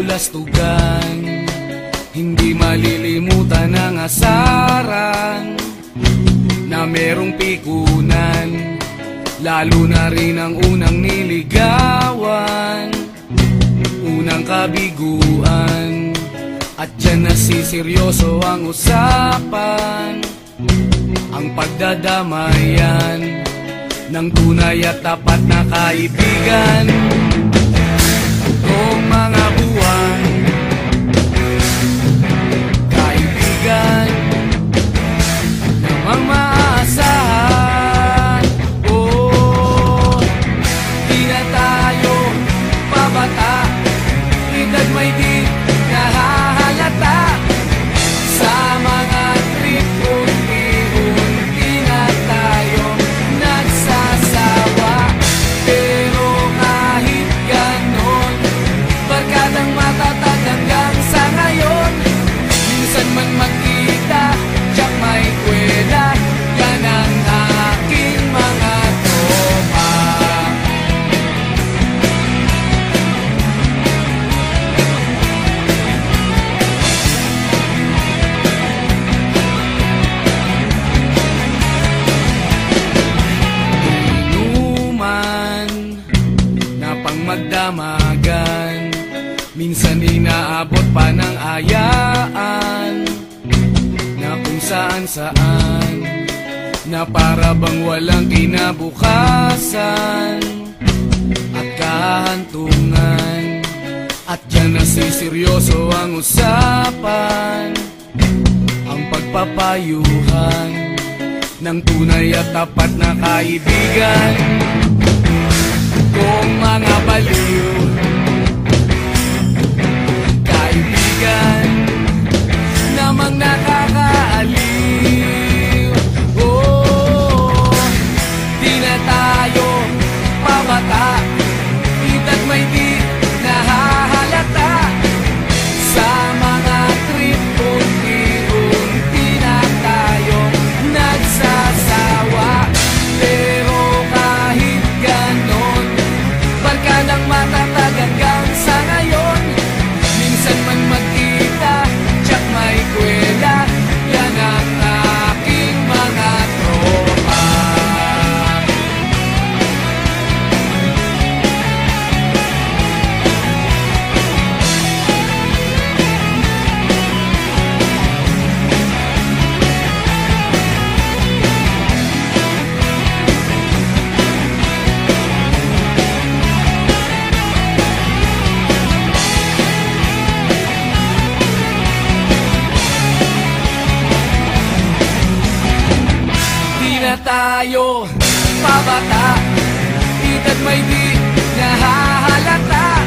kabulastugan, hindi malilimutan ang asaran na merong pikunan, lalo na rin ang unang niligawan, unang kabiguan. At dyan nasiseryoso ang usapan, ang pagdadamayan ng tunay at tapat na kaibigan. Kung mga buwan, kaibigan namang maaasahan. Oh, di na tayo pabata, edad may di nahahalata. Sa mga trip, unti-unti na tayo nagsasawa. Pero kahit ganon, barkadang matatag hanggang sa ngayon. Minsan man magkita, tiyak may kwela, yan ang aking mga tropa. Inuman na pang magdamagan, minsan inaabot pa ng ayaan, na kung saan-saan, na para bang walang kinabukasan at kahantungan. At dyan nasiseryoso ang usapan, ang pagpapayuhan ng tunay at tapat na kaibigan. Kung mga baliw, kaibigan namang nakakaaliw. Oh, di na tayo pabata, edad may di nahahalata. Sa mga trip, unti-unti na tayo nagsasawa. Pero kahit ganon, barkadang matatag hanggang sa ngayon. Minsan man magkita, tiyak may kwela, yan ang aking mga tropa. Di na tayo pabata, edad may di nahahalata.